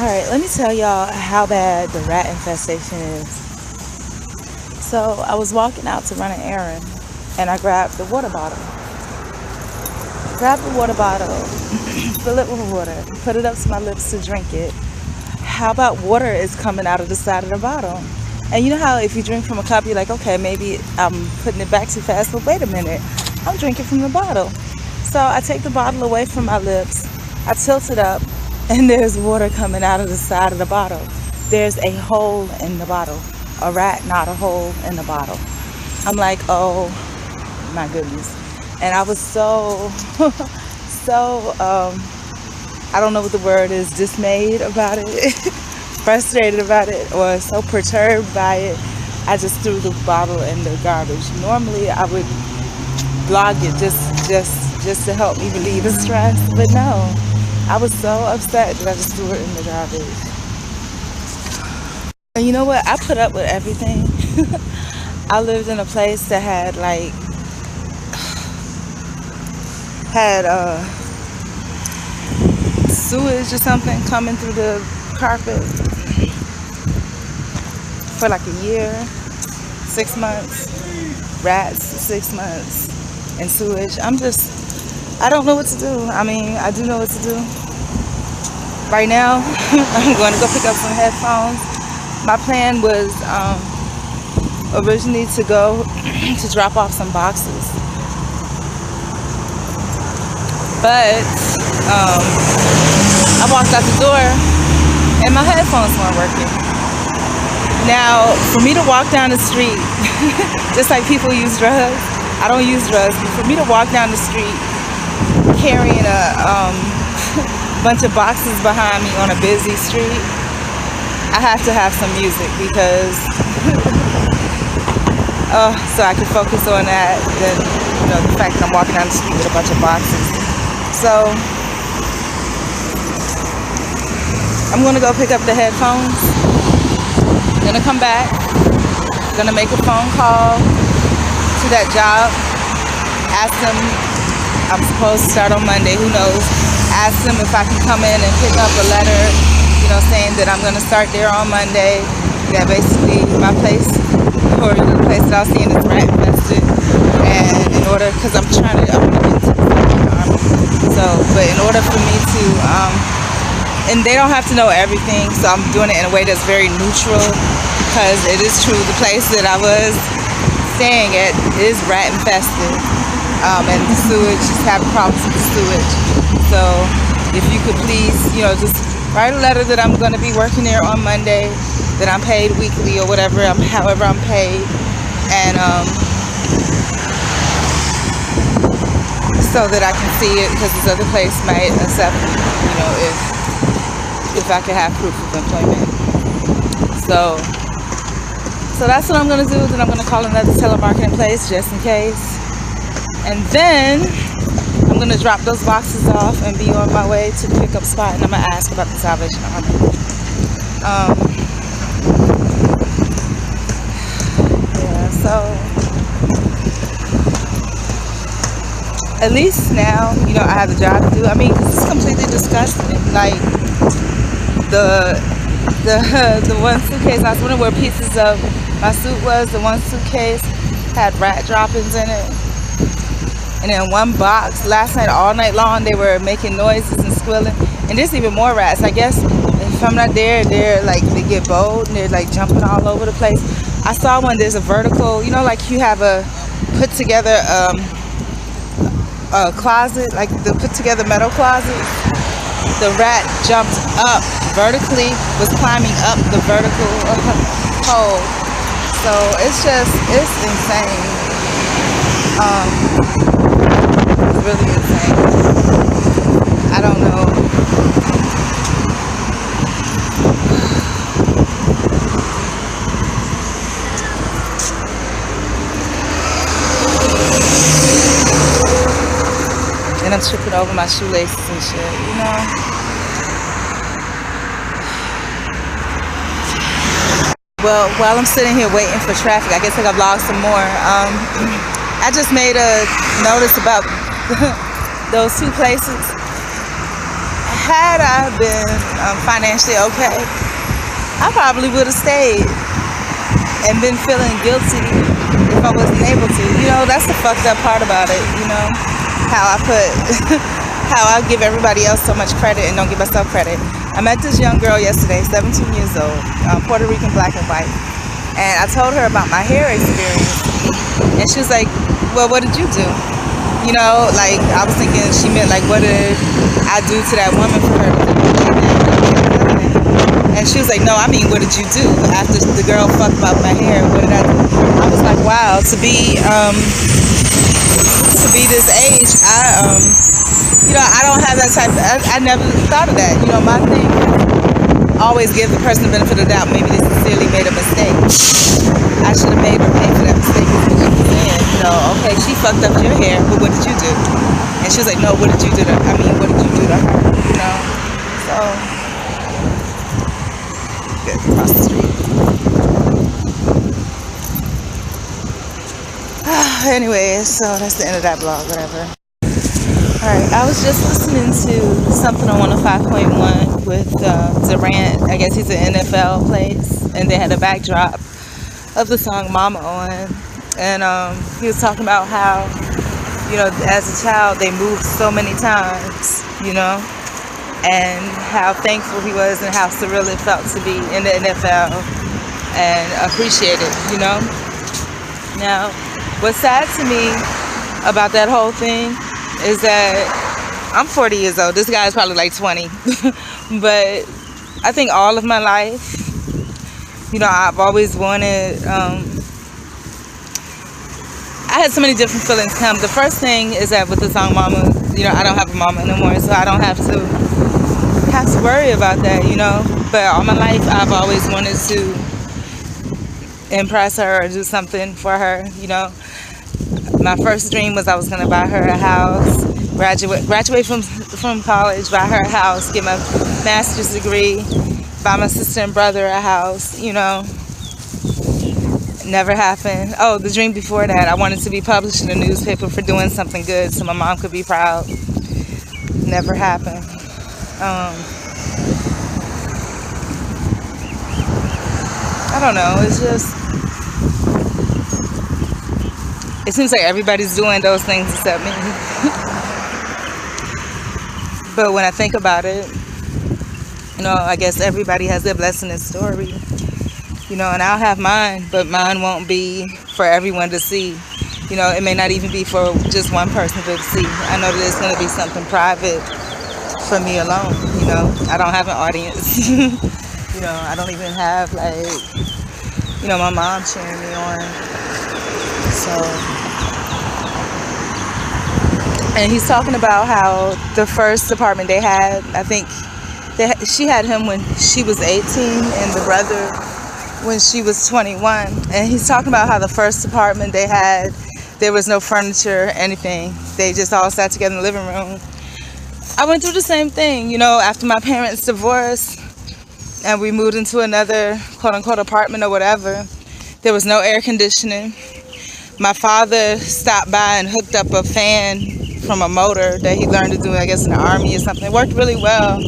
Alright, let me tell y'all how bad the rat infestation is. So I was walking out to run an errand and I grabbed the water bottle. Fill it with water, put it up to my lips to drink it. How about water is coming out of the side of the bottle? And you know how if you drink from a cup, you're like, okay, maybe I'm putting it back too fast, but wait a minute, I'm drinking from the bottle. So I take the bottle away from my lips, I tilt it up, and there's water coming out of the side of the bottle. There's a hole in the bottle. A rat, not a hole in the bottle. I'm like, oh my goodness. And I was so, I don't know what the word is, dismayed about it, frustrated about it, or so perturbed by it. I just threw the bottle in the garbage. Normally I would blog it just to help me relieve the stress, but no. I was so upset that I just threw it in the garbage. And you know what? I put up with everything. I lived in a place that had sewage or something coming through the carpet for like a year, 6 months. Rats, 6 months, and sewage. I don't know what to do. I mean, I do know what to do. Right now, I'm going to go pick up some headphones. My plan was originally to go to drop off some boxes. But I walked out the door and my headphones weren't working. Now, for me to walk down the street, just like people use drugs, I don't use drugs, but for me to walk down the street carrying a bunch of boxes behind me on a busy street, I have to have some music because so I can focus on that than the fact that I'm walking down the street with a bunch of boxes. So I'm gonna go pick up the headphones, gonna come back, gonna make a phone call to that job, ask them, I'm supposed to start on Monday, who knows, ask them if I can come in and pick up a letter, saying that I'm going to start there on Monday, that basically my place, or the place that I was seeing is rat infested, and in order, because I want to get into the Army, but in order for me to, and they don't have to know everything, so I'm doing it in a way that's very neutral, because it is true, the place that I was staying at is rat infested. And the sewage, just having problems with the sewage. So if you could please, just write a letter that I'm going to be working there on Monday, that I'm paid weekly or whatever, however I'm paid, and so that I can see it, because this other place might accept me, if I could have proof of employment. So that's what I'm going to do. Then I'm going to call another telemarketing place just in case. And then I'm going to drop those boxes off and be on my way to the pickup spot, and I'm going to ask about the Salvation Army. So at least now, I have a job to do. I mean, because it's completely disgusting. Like the one suitcase, I was wondering where pieces of my suit was. The one suitcase had rat droppings in it. And then one box, last night, all night long, they were making noises and squealing. And there's even more rats. I guess if I'm not there, they get bold and they're jumping all over the place. I saw one, there's a vertical, like you have a put together a closet, like the put together metal closet. The rat jumped up vertically, was climbing up the vertical hole. So it's insane. Really insane. I don't know. And I'm tripping over my shoelaces and shit, Well, while I'm sitting here waiting for traffic, I guess I got vlog some more. I just made a notice about those two places. had I been financially okay, I probably would have stayed and been feeling guilty if I wasn't able to. You know, that's the fucked up part about it, you know, how I put, how I give everybody else so much credit and don't give myself credit. I met this young girl yesterday, 17 years old, Puerto Rican, black and white, and I told her about my hair experience, and she was like, well, what did you do? You know, like, I was thinking she meant, like, what did I do to that woman for her to do like that? And she was like, no, I mean, what did you do? After the girl fucked up my hair, what did I do? I was like, wow, to be this age, you know, I don't have that type, I never thought of that. You know, my thing is always give the person the benefit of the doubt. Maybe they sincerely made a mistake. I should have made her pay for that mistake. You know, okay, she fucked up your hair, but what did you do? And she was like, no, what did you do to her? I mean, what did you do to her? You know, so, good, across the street. Anyway, so that's the end of that blog, whatever. Alright, I was just listening to something on 105.1 with Durant. I guess he's an NFL place, and they had a backdrop of the song Mama on. And he was talking about how, you know, as a child they moved so many times, you know, and how thankful he was and how surreal it felt to be in the NFL and appreciate it, you know. Now, what's sad to me about that whole thing is that I'm 40 years old. This guy's probably like 20. But I think all of my life, you know, I've always wanted, I had so many different feelings come. The first thing is that with the song Mama, you know, I don't have a mama anymore, so I don't have to worry about that, you know. But all my life, I've always wanted to impress her or do something for her, you know. My first dream was I was going to buy her a house, graduate from college, buy her a house, get my master's degree, buy my sister and brother a house, you know. Never happened. Oh, the dream before that, I wanted to be published in a newspaper for doing something good so my mom could be proud. Never happened. I don't know, it's just, it seems like everybody's doing those things except me. But when I think about it, you know, I guess everybody has their blessing and story. You know, and I'll have mine, but mine won't be for everyone to see. You know, it may not even be for just one person to see. I know that it's going to be something private for me alone, you know. I don't have an audience. You know, I don't even have, like, you know, my mom cheering me on. So, and he's talking about how the first apartment they had, I think she had him when she was 18 and the brother when she was 21. And he's talking about how the first apartment they had, there was no furniture, anything. They just all sat together in the living room. I went through the same thing, you know, after my parents divorced and we moved into another quote-unquote apartment or whatever. There was no air conditioning. My father stopped by and hooked up a fan from a motor that he learned to do, I guess, in the army or something. It worked really well.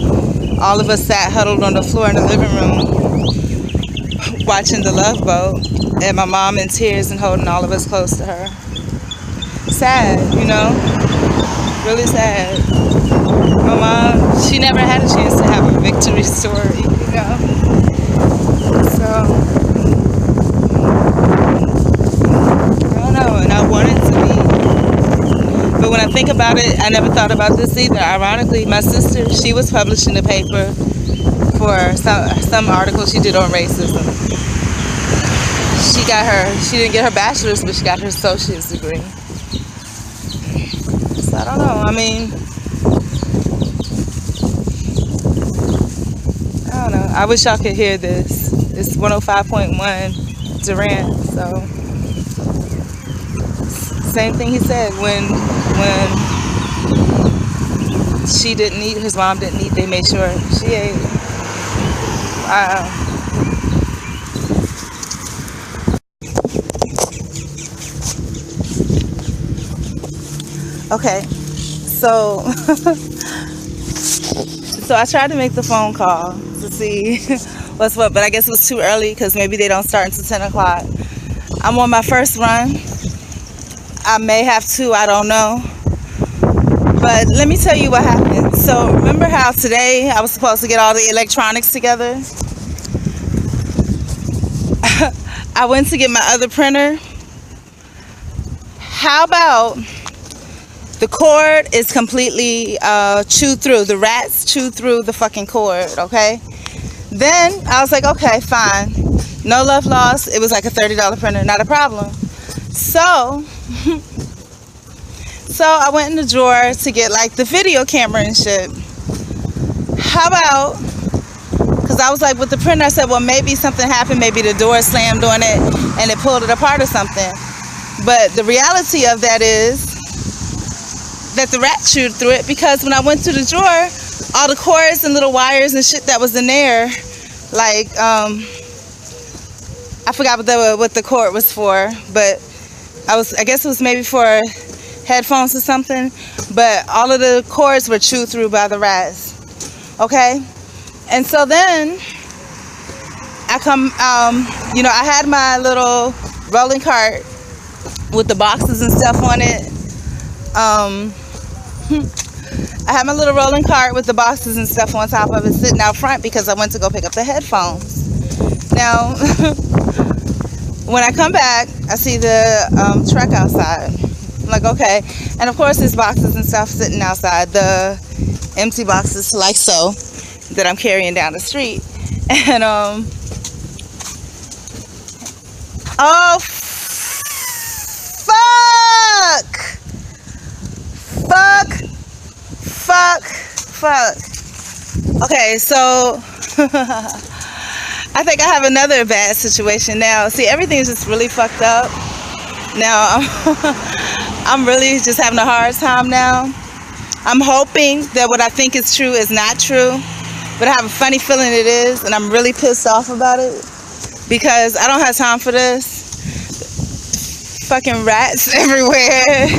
All of us sat huddled on the floor in the living room watching The Love Boat, and my mom in tears and holding all of us close to her. Sad, you know, really sad. My mom, she never had a chance to have a victory story, you know. So, I don't know, and I want it to be. But when I think about it, I never thought about this either. Ironically, my sister, she was published in the paper for some article she did on racism. She didn't get her bachelor's, but she got her associate's degree. So I don't know, I mean, I don't know. I wish y'all could hear this. It's 105.1 Durant, so same thing he said when she didn't eat, his mom didn't eat, they made sure she ate. Wow. Okay, so So I tried to make the phone call to see what's what, but I guess it was too early because maybe they don't start until 10 o'clock. I'm on my first run. I may have two, I don't know. But let me tell you what happened. So remember how today I was supposed to get all the electronics together? I went to get my other printer. How about the cord is completely chewed through. The rats chewed through the fucking cord, okay? Then I was like, okay, fine. No love lost. It was like a $30 printer, not a problem. So I went in the drawer to get like the video camera and shit. How about, because I was like with the printer, I said, well, maybe something happened. Maybe the door slammed on it and it pulled it apart or something. But the reality of that is that the rat chewed through it, because when I went to the drawer, all the cords and little wires and shit that was in there, like, I forgot what the cord was for, but I guess it was maybe for headphones or something, but all of the cords were chewed through by the rats, okay? And so then I come, I had my little rolling cart with the boxes and stuff on it. I had my little rolling cart with the boxes and stuff on top of it sitting out front because I went to go pick up the headphones. Now, when I come back, I see the truck outside. I'm like, okay. And of course, there's boxes and stuff sitting outside, the empty boxes like so that I'm carrying down the street. And, oh, fuck. Okay, so I think I have another bad situation now. See, everything's just really fucked up. Now, I'm really just having a hard time now. I'm hoping that what I think is true is not true, but I have a funny feeling it is, and I'm really pissed off about it because I don't have time for this. Fucking rats everywhere,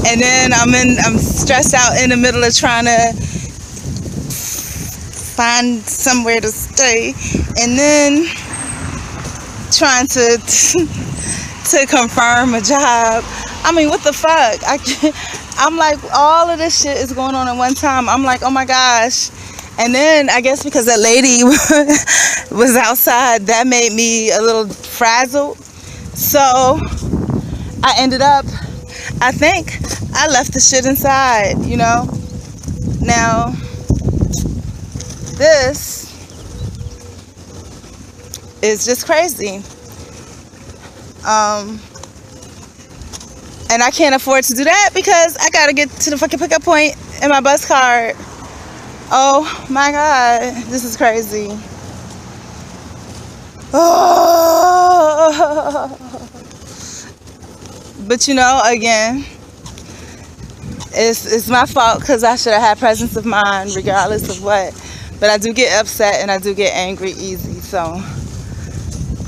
and then I'm stressed out in the middle of trying to find somewhere to stay, and then trying to confirm a job. I mean, what the fuck? I'm like, all of this shit is going on at one time. I'm like, oh my gosh. And then I guess because that lady was outside, that made me a little frazzled. So I ended up, I think I left the shit inside, you know. Now, this is just crazy. And I can't afford to do that because I gotta get to the fucking pickup point in my bus card. Oh my God, this is crazy. Oh. But you know, again, it's my fault because I should have had presence of mind regardless of what. But I do get upset and I do get angry easy. So,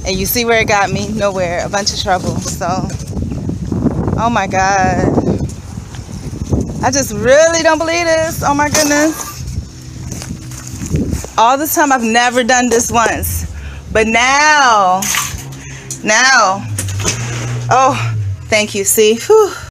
and you see where it got me? Nowhere. A bunch of trouble. So, oh my God. I just really don't believe this. Oh my goodness. All this time I've never done this once. But now. Oh, thank you. See? Whew.